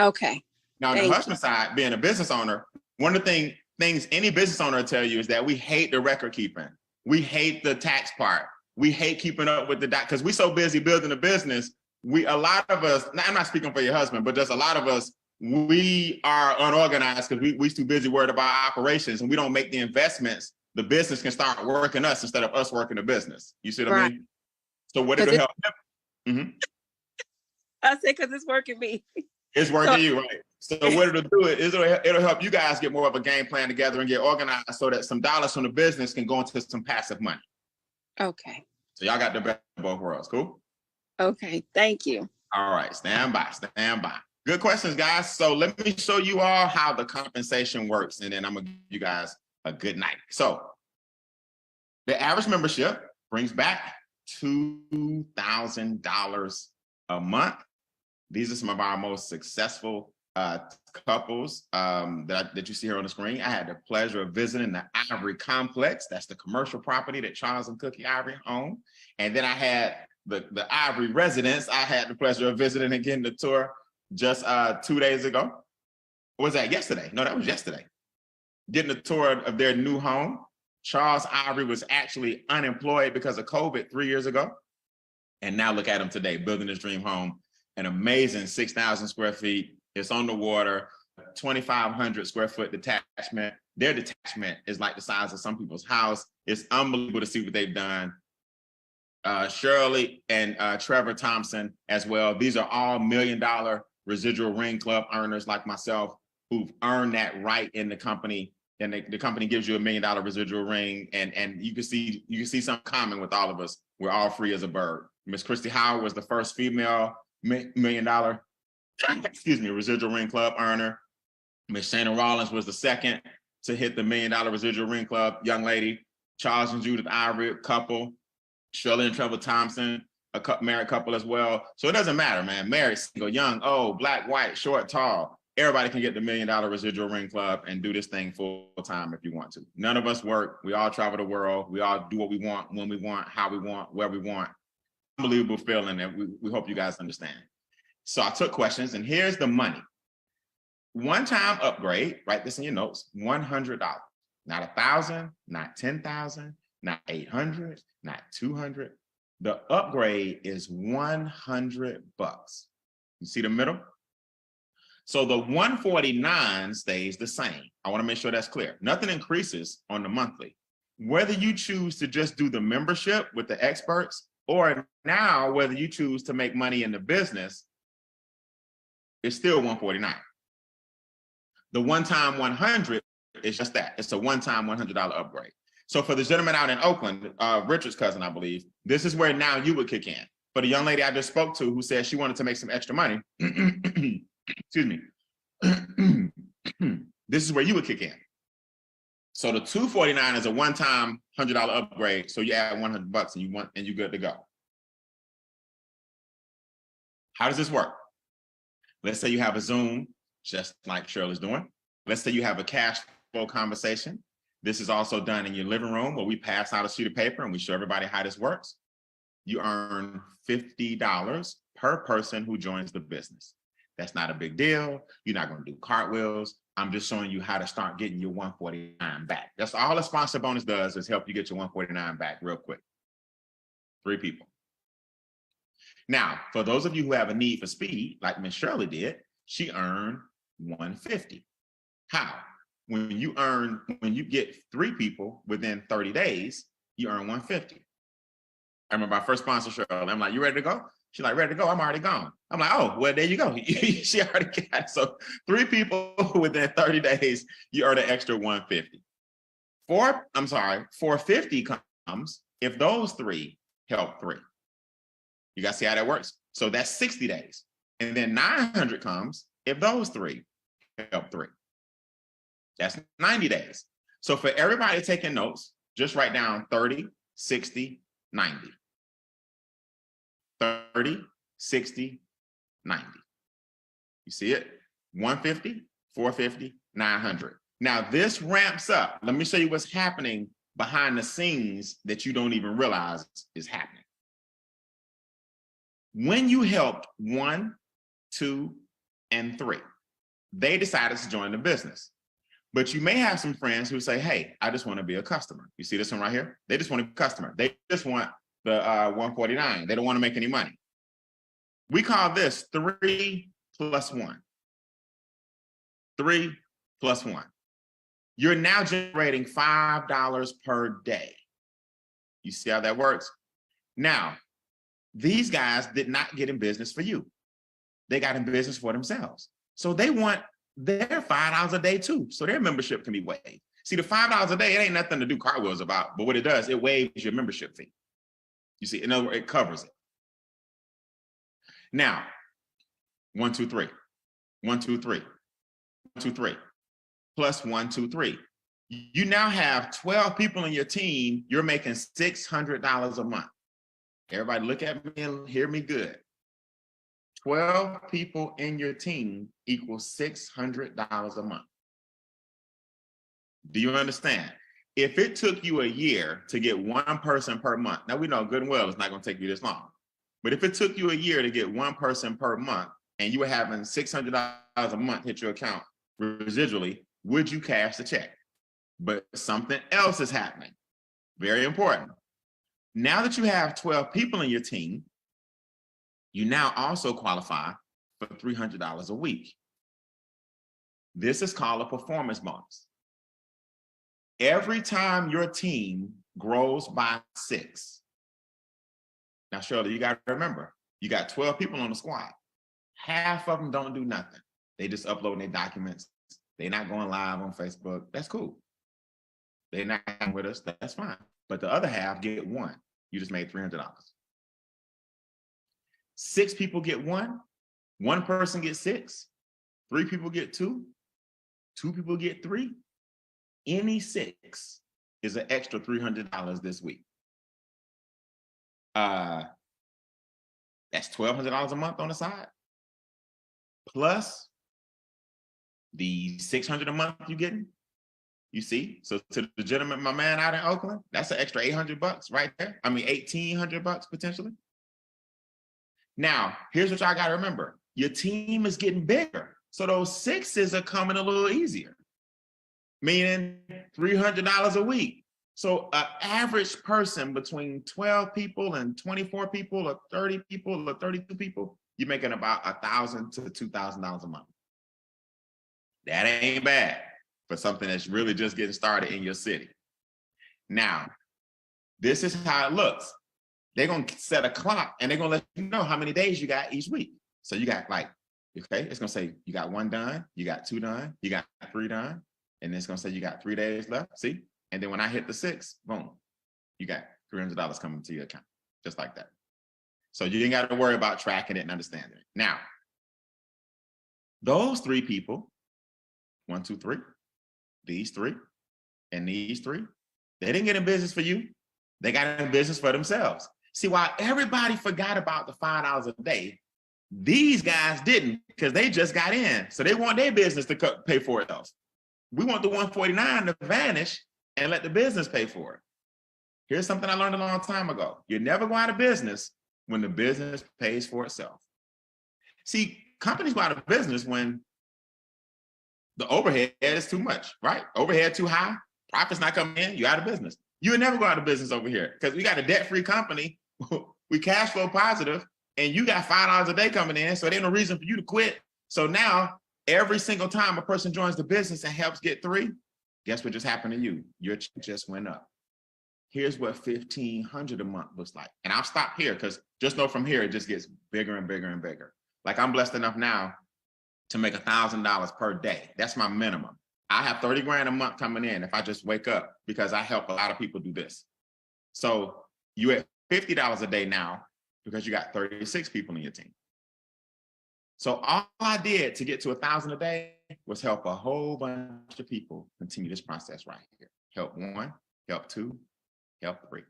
Okay. Now, on the husband side, being a business owner, one of the things any business owner will tell you is that we hate the record keeping. We hate the tax part. We hate keeping up with because we're so busy building a business. A lot of us, I'm not speaking for your husband, but just a lot of us, we are unorganized because we're too busy worried about operations and we don't make the investments. The business can start working us instead of us working the business. You see what I mean? So what it'll help? Mm-hmm. I said, because it's working me. It's working you, right? So what it'll do is it'll help you guys get more of a game plan together and get organized so that some dollars from the business can go into some passive money. Okay. So y'all got the best of both worlds. Cool? Okay. Thank you. All right. Stand by. Good questions, guys. So let me show you all how the compensation works, and then I'm going to give you guys a good night. So the average membership brings back $2,000 a month. These are some of our most successful couples that you see here on the screen. I had the pleasure of visiting the Ivory Complex. That's the commercial property that Charles and Cookie Ivory own. And then I had the Ivory residence. I had the pleasure of visiting and getting the tour just 2 days ago. Or was that yesterday? No, that was yesterday. Getting a tour of their new home. Charles Ivory was actually unemployed because of COVID 3 years ago. And now look at him today, building his dream home. An amazing 6,000 square feet. It's on the water, 2,500 square foot detachment. Their detachment is like the size of some people's house. It's unbelievable to see what they've done. Shirley and Trevor Thompson as well. These are all $1 million residual ring club earners like myself who've earned that right in the company. And the company gives you $1 million residual ring. And you can see something common with all of us. We're all free as a bird. Miss Christy Howard was the first female $1 million residual ring club earner. Miss Shana Rollins was the second to hit the $1 million residual ring club young lady. Charles and Judith Ivory, a couple. Shirley and Trevor Thompson, a married couple as well. So it doesn't matter, man. Married, single, young, old, black, white, short, tall. Everybody can get the $1 million residual ring club and do this thing full time if you want to. None of us work. We all travel the world. We all do what we want, when we want, how we want, where we want. Unbelievable feeling that we hope you guys understand. So I took questions and here's the money. One-time upgrade, write this in your notes, $100. Not $1,000, not $10,000, not $800, not $200. The upgrade is $100. You see the middle? So the $149 stays the same. I want to make sure that's clear. Nothing increases on the monthly. Whether you choose to just do the membership with the experts or now whether you choose to make money in the business, it's still $149. The one-time 100 is just that. It's a one-time $100 upgrade. So for the gentleman out in Oakland, Richard's cousin, I believe, this is where now you would kick in. For the young lady I just spoke to who said she wanted to make some extra money, excuse me, this is where you would kick in. So the $249 is a one-time $100 upgrade. So you add $100 and you're good to go. How does this work? Let's say you have a Zoom, just like Shirley's doing. Let's say you have a cash flow conversation. This is also done in your living room where we pass out a sheet of paper and we show everybody how this works. You earn $50 per person who joins the business. That's not a big deal. You're not going to do cartwheels. I'm just showing you how to start getting your $149 back. That's all a sponsor bonus does, is help you get your $149 back real quick. 3 people. Now, for those of you who have a need for speed, like Miss Shirley did, she earned 150. How? When you get 3 people within 30 days, you earn 150. I remember our first sponsor, Shirley. I'm like, you ready to go? She's like, ready to go. I'm already gone. I'm like, oh, well, there you go. She already got it. So 3 people within 30 days, you earn an extra 150. 450 comes if those 3 help 3. You guys see how that works? So that's 60 days. And then 900 comes if those 3 help 3. That's 90 days. So for everybody taking notes, just write down 30, 60, 90. 30, 60, 90. You see it? 150, 450, 900. Now this ramps up. Let me show you what's happening behind the scenes that you don't even realize is happening. When you helped 1, 2, and 3, they decided to join the business. But you may have some friends who say, hey, I just want to be a customer. You see this one right here? They just want to be a customer. They just want the 149. They don't want to make any money. We call this 3 plus 1. 3 plus 1. You're now generating $5 per day. You see how that works? Now, these guys did not get in business for you. They got in business for themselves. So they want their $5 a day too. So their membership can be waived. See, the $5 a day, it ain't nothing to do cartwheels about, but what it does, it waives your membership fee. You see, in other words, it covers it. Now, 1, 2, 3. 1, 2, 3. 1, 2, 3. Plus 1, 2, 3. You now have 12 people in your team. You're making $600 a month. Everybody look at me and hear me good. 12 people in your team equals $600 a month. Do you understand? If it took you a year to get 1 person per month, now we know good and well it's not going to take you this long, but if it took you a year to get 1 person per month and you were having $600 a month hit your account residually, would you cash the check? But something else is happening. Very important. Now that you have 12 people in your team, you now also qualify for $300 a week. This is called a performance bonus. Every time your team grows by 6. Now, Shirley, you got to remember, you got 12 people on the squad. Half of them don't do nothing. They just upload their documents. They're not going live on Facebook. That's cool. They're not with us. That's fine. But the other half get 1. You just made $300. 6 people get 1. 1 person gets 6. 3 people get 2. 2 people get 3. Any 6 is an extra $300 this week. That's $1,200 a month on the side. Plus the $600 a month you're getting. You see? So to the gentleman, my man out in Oakland, that's an extra $800 right there. I mean, $1,800 potentially. Now, here's what y'all got to remember. Your team is getting bigger. So those 6s are coming a little easier, meaning $300 a week. So an average person between 12 people and 24 people or 30 people or 32 people, you're making about $1,000 to $2,000 a month. That ain't bad for something that's really just getting started in your city. Now, this is how it looks. They're going to set a clock and they're going to let you know how many days you got each week. So you got like, okay, it's going to say you got 1 done, you got 2 done, you got 3 done, and it's going to say you got 3 days left, see? And then when I hit the 6, boom, you got $300 coming to your account, just like that. So you ain't got to worry about tracking it and understanding it. Now, those 3 people, 1, 2, 3, these 3, and these 3, they didn't get in business for you. They got in business for themselves. See, while everybody forgot about the $5 a day, these guys didn't, because they just got in. So they want their business to pay for itself. We want the 149 to vanish and let the business pay for it. Here's something I learned a long time ago. You never go out of business when the business pays for itself. See, companies go out of business when the overhead is too much, right? Overhead too high, profits not coming in, you're out of business. You would never go out of business over here because we got a debt-free company we cash flow positive, and you got $5 a day coming in, so there's no reason for you to quit. So now, every single time a person joins the business and helps get 3, guess what just happened to you? Your check just went up. Here's what $1,500 a month looks like. And I'll stop here because just know from here, it just gets bigger and bigger and bigger. Like I'm blessed enough now to make $1,000 per day. That's my minimum. I have 30 grand a month coming in if I just wake up because I help a lot of people do this. So you at $50 a day now because you got 36 people in your team. So all I did to get to 1,000 a day was help a whole bunch of people continue this process right here. Help 1, help 2, help 3.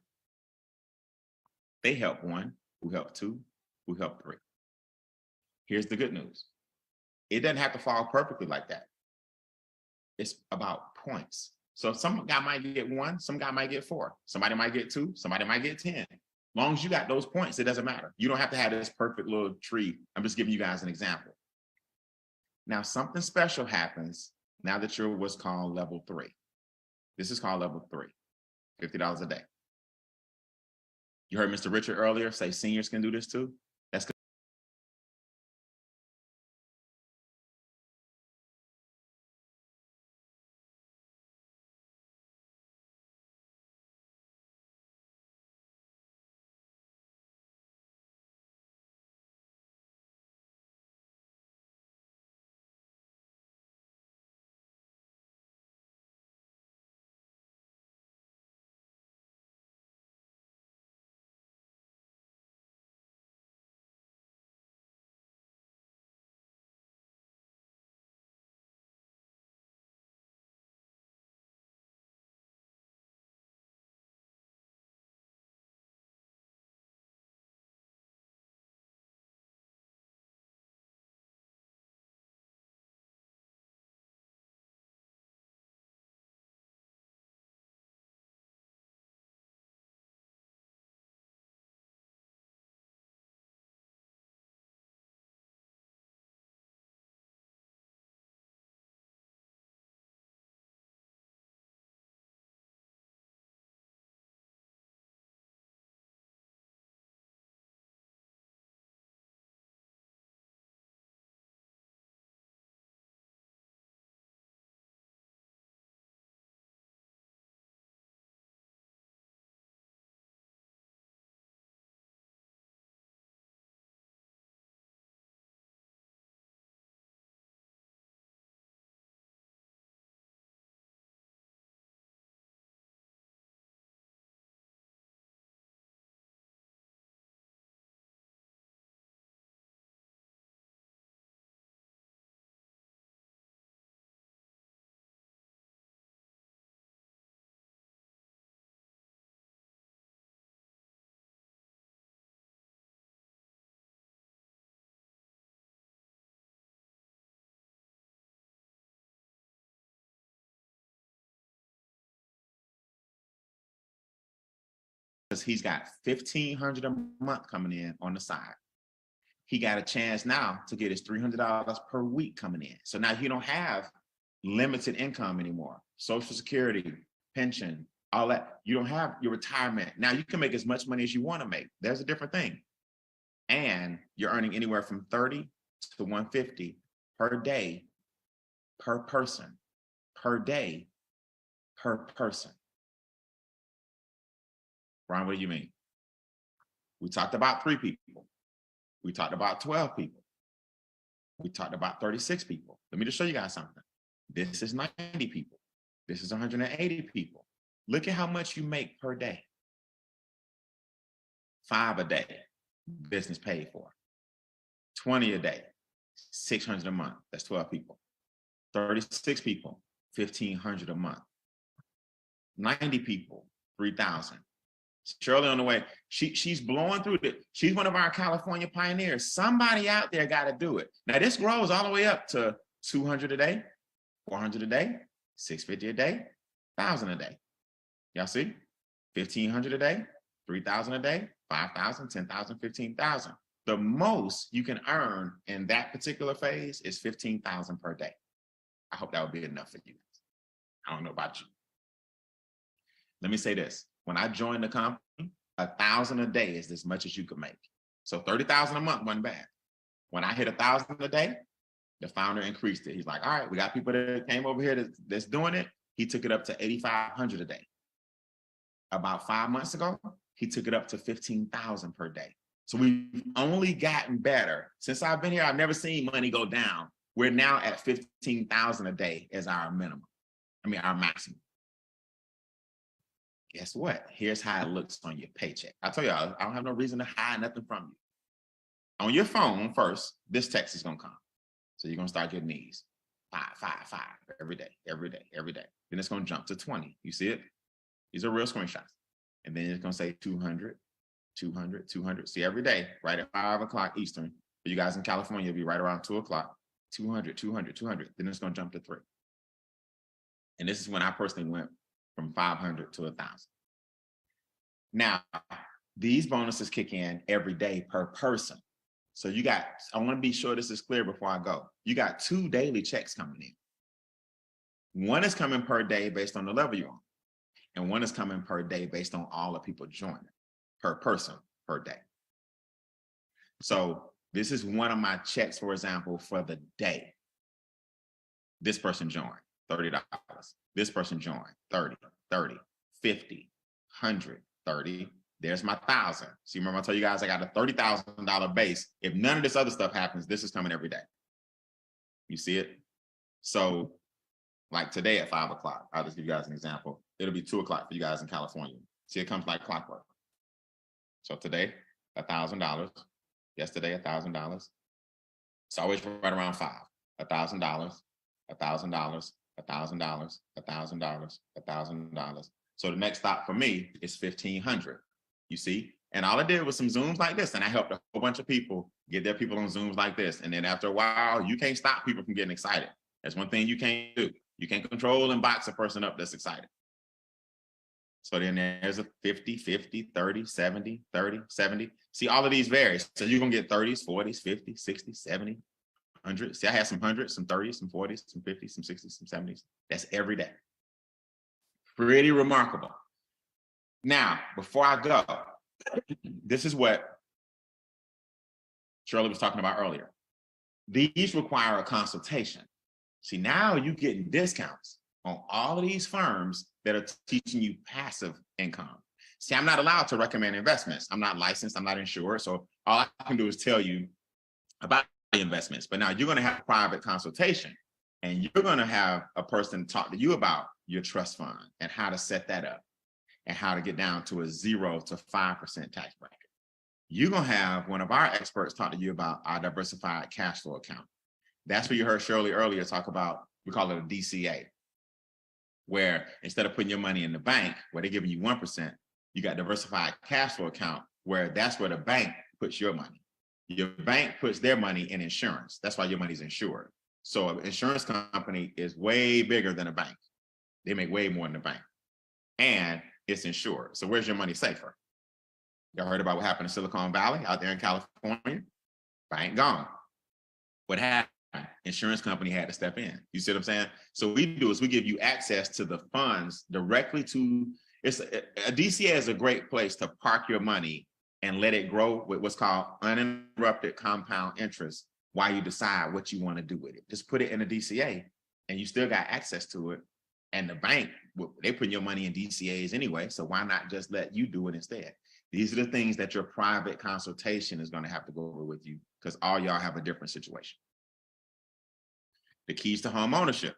They help 1, who help 2, who help 3. Here's the good news. It doesn't have to fall perfectly like that. It's about points. So some guy might get 1, some guy might get 4, somebody might get 2, somebody might get 10. As long as you got those points, it doesn't matter. You don't have to have this perfect little tree. I'm just giving you guys an example. Now, something special happens now that you're what's called level 3. This is called level 3, $50 a day. You heard Mr. Richard earlier say seniors can do this too. That's because he's got $1,500 a month coming in on the side. He got a chance now to get his $300 per week coming in. So now you don't have limited income anymore. Social Security, pension, all that. You don't have your retirement. Now you can make as much money as you want to make. There's a different thing. And you're earning anywhere from 30 to 150 per day, per person, per day, per person. Ron, what do you mean? We talked about 3 people. We talked about 12 people. We talked about 36 people. Let me just show you guys something. This is 90 people. This is 180 people. Look at how much you make per day. 5 a day, business paid for. 20 a day, 600 a month. That's 12 people. 36 people, 1,500 a month. 90 people, 3,000. Shirley on the way. She's blowing through it. She's one of our California pioneers. Somebody out there got to do it. Now this grows all the way up to 200 a day, 400 a day, 650 a day, 1,000 a day. Y'all see? 1,500 a day, 3,000 a day, 5,000, 10,000, 15,000. The most you can earn in that particular phase is 15,000 per day. I hope that would be enough for you. I don't know about you. Let me say this. When I joined the company, 1,000 a day is as much as you could make. So 30,000 a month wasn't bad. When I hit 1,000 a day, the founder increased it. He's like, all right, we got people that came over here that's doing it. He took it up to 8,500 a day. About 5 months ago, he took it up to 15,000 per day. So we've only gotten better. Since I've been here, I've never seen money go down. We're now at 15,000 a day as our minimum. Our maximum. Guess what? Here's how it looks on your paycheck. I tell you, I don't have no reason to hide nothing from you. On your phone first, this text is gonna come. So you're gonna start getting these 5, 5, 5 every day, every day, every day. Then it's gonna jump to 20. You see it? These are real screenshots. And then it's gonna say 200, 200, 200. See, every day, right at 5 o'clock Eastern, for you guys in California, it'll be right around 2 o'clock, 200, 200, 200. Then it's gonna jump to 3. And this is when I personally went from 500 to 1,000. Now, these bonuses kick in every day per person. So you got, I want to be sure this is clear before I go. You got 2 daily checks coming in. One is coming per day based on the level you're on. And one is coming per day based on all the people joining, per person per day. So this is one of my checks, for example, for the day. This person joined. $30. This person joined, 30, 30, 50, 100, 30. There's my 1,000. See, remember I told you guys I got a $30,000 base. If none of this other stuff happens, this is coming every day. You see it? So like today at 5 o'clock, I'll just give you guys an example. It'll be 2 o'clock for you guys in California. See, it comes like clockwork. So today, $1,000. Yesterday, $1,000. It's always right around 5. $1,000, $1,000. $1,000, $1,000, $1,000. So the next stop for me is 1,500. You see? And all I did was some Zooms like this, and I helped a whole bunch of people get their people on Zooms like this. And then after a while, you can't stop people from getting excited. That's one thing you can't do. You can't control and box a person up that's excited. So then there's a 50, 50, 30, 70, 30, 70. See, all of these vary. So you're gonna get 30s, 40s, 50s, 60s, 70s. 100. See, I had some 100s, some 30s, some 40s, some 50s, some 60s, some 70s. That's every day. Pretty remarkable. Now, before I go, this is what Shirley was talking about earlier. These require a consultation. See, now you're getting discounts on all of these firms that are teaching you passive income. See, I'm not allowed to recommend investments. I'm not licensed, I'm not insured. So all I can do is tell you about investments, but now you're going to have a private consultation and you're going to have a person talk to you about your trust fund and how to set that up and how to get down to a 0 to 5% tax bracket. You're going to have one of our experts talk to you about our diversified cash flow account. That's where you heard Shirley earlier talk about, we call it a DCA, where instead of putting your money in the bank where they're giving you 1%, you got diversified cash flow account where that's where the bank puts your money. Your bank puts their money in insurance. That's why your money's insured. So an insurance company is way bigger than a bank. They make way more than a bank. And it's insured. So where's your money safer? Y'all heard about what happened in Silicon Valley out there in California? Bank gone. What happened? Insurance company had to step in. You see what I'm saying? So what we do is we give you access to the funds directly to, a DCA is a great place to park your money and let it grow with what's called uninterrupted compound interest while you decide what you want to do with it. Just put it in a DCA and you still got access to it. And the bank, they put your money in DCAs anyway, so why not just let you do it instead? These are the things that your private consultation is going to have to go over with you because all y'all have a different situation. The keys to home ownership.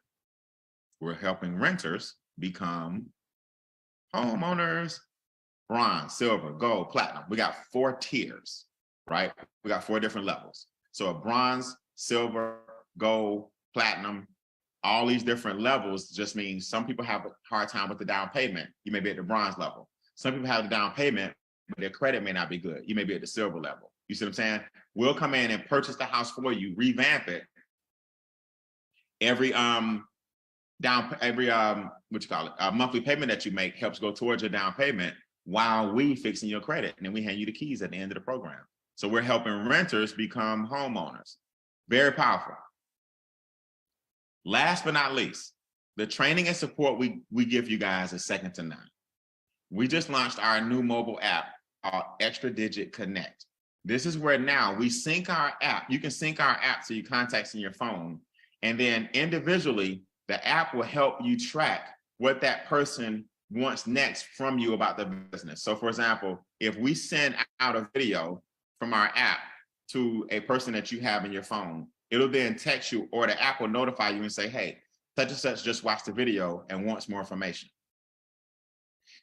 We're helping renters become homeowners. Bronze, silver, gold, platinum. We got 4 tiers, right? We got 4 different levels. So a bronze, silver, gold, platinum, all these different levels just means some people have a hard time with the down payment. You may be at the bronze level. Some people have the down payment, but their credit may not be good. You may be at the silver level. You see what I'm saying? We'll come in and purchase the house for you, revamp it. Every monthly payment that you make helps go towards your down payment while we fixing your credit. And then we hand you the keys at the end of the program. So we're helping renters become homeowners. Very powerful. Last but not least, the training and support we give you guys is second to none. We just launched our new mobile app called Extra Digit Connect. This is where now we sync our app. You can sync our app to your contacts in your phone. And then individually, the app will help you track what that person wants next from you about the business. So for example, if we send out a video from our app to a person that you have in your phone, it'll then text you, or the app will notify you and say, hey, such and such just watched the video and wants more information.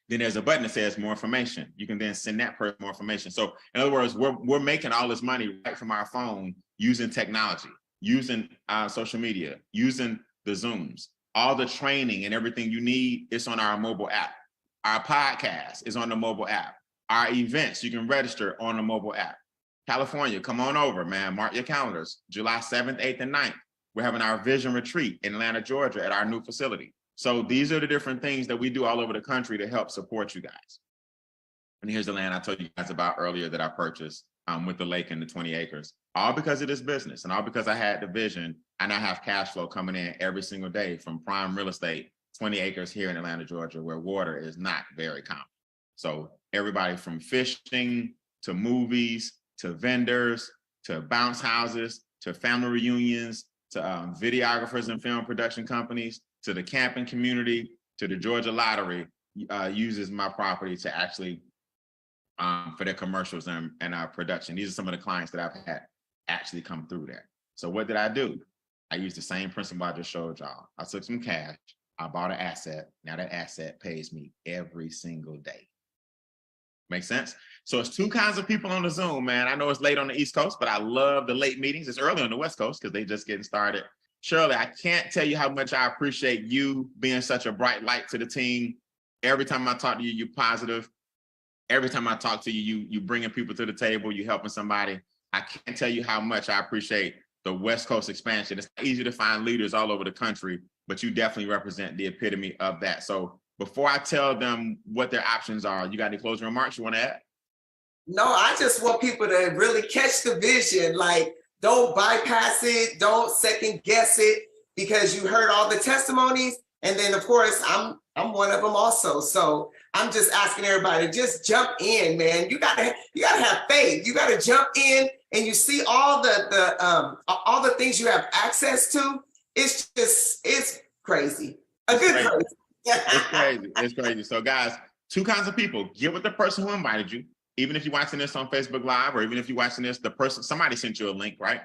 Then there's a button that says more information. You can then send that person more information. So in other words, we're making all this money right from our phone using technology, using social media, using the Zooms, all the training and everything you need is on our mobile app. Our podcast is on the mobile app. Our events, you can register on the mobile app. California, come on over, man. Mark your calendars. July 7th, 8th, and 9th. We're having our vision retreat in Atlanta, Georgia at our new facility. So these are the different things that we do all over the country to help support you guys. And here's the land I told you guys about earlier that I purchased with the lake and the 20 acres, all because of this business and all because I had the vision. And I have cash flow coming in every single day from prime real estate, 20 acres here in Atlanta, Georgia, where water is not very common. So everybody from fishing to movies, to vendors, to bounce houses, to family reunions, to videographers and film production companies, to the camping community, to the Georgia Lottery, uses my property to actually, for their commercials and production. These are some of the clients that I've had actually come through there. So what did I do? I used the same principle I just showed y'all. I took some cash, I bought an asset. Now that asset pays me every single day. Make sense? So it's two kinds of people on the Zoom, man. I know it's late on the East Coast, but I love the late meetings. It's early on the West Coast because they just getting started. Shirley, I can't tell you how much I appreciate you being such a bright light to the team. Every time I talk to you, you're positive. Every time I talk to you, you bringing people to the table, you helping somebody. I can't tell you how much I appreciate the West Coast expansion. It's easy to find leaders all over the country, but you definitely represent the epitome of that. So before I tell them what their options are, you got any closing remarks you want to add? No, I just want people to really catch the vision. Like, don't bypass it. Don't second guess it because you heard all the testimonies. And then, of course, I'm one of them also. So I'm just asking everybody to just jump in, man. You gotta have faith. You gotta jump in, and you see all the things you have access to. It's crazy. A good crazy. It's crazy. It's crazy. So guys, two kinds of people. Get with the person who invited you. Even if you're watching this on Facebook Live, or even if you're watching this, somebody sent you a link, right?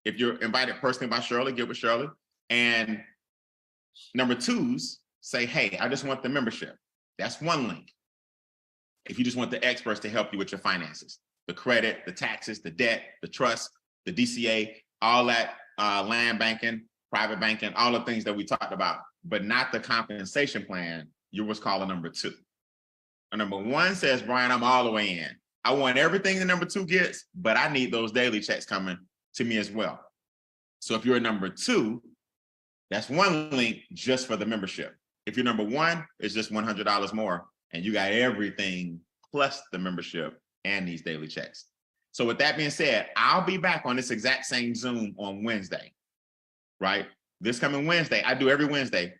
If you're invited personally by Shirley, get with Shirley. And number twos, say, hey, I just want the membership. That's one link. If you just want the experts to help you with your finances, the credit, the taxes, the debt, the trust, the DCA, all that land banking, private banking, all the things that we talked about, but not the compensation plan, you're what's called a number two. A number one says, Brian, I'm all the way in. I want everything the number two gets, but I need those daily checks coming to me as well. So if you're a number two, that's one link just for the membership. If you're number one, it's just $100 more, and you got everything plus the membership and these daily checks. So with that being said, I'll be back on this exact same Zoom on Wednesday, right? This coming Wednesday, I do every Wednesday,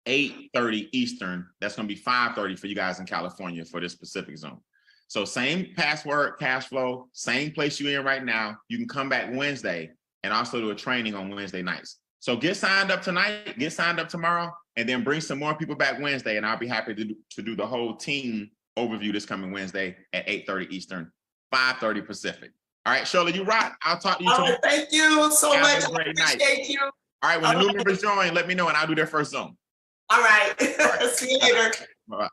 8:30 Eastern. That's going to be 5:30 for you guys in California for this specific Zoom. So same password, cash flow, same place you're in right now. You can come back Wednesday and also do a training on Wednesday nights. So get signed up tonight, get signed up tomorrow, and then bring some more people back Wednesday, and I'll be happy to do the whole team overview this coming Wednesday at 8:30 Eastern, 5:30 Pacific. All right, Shirley, you rock. I'll talk to you tomorrow. Thank you so much. I appreciate you. All right, when the new members join, let me know, and I'll do their first Zoom. All right. See you later. Bye-bye.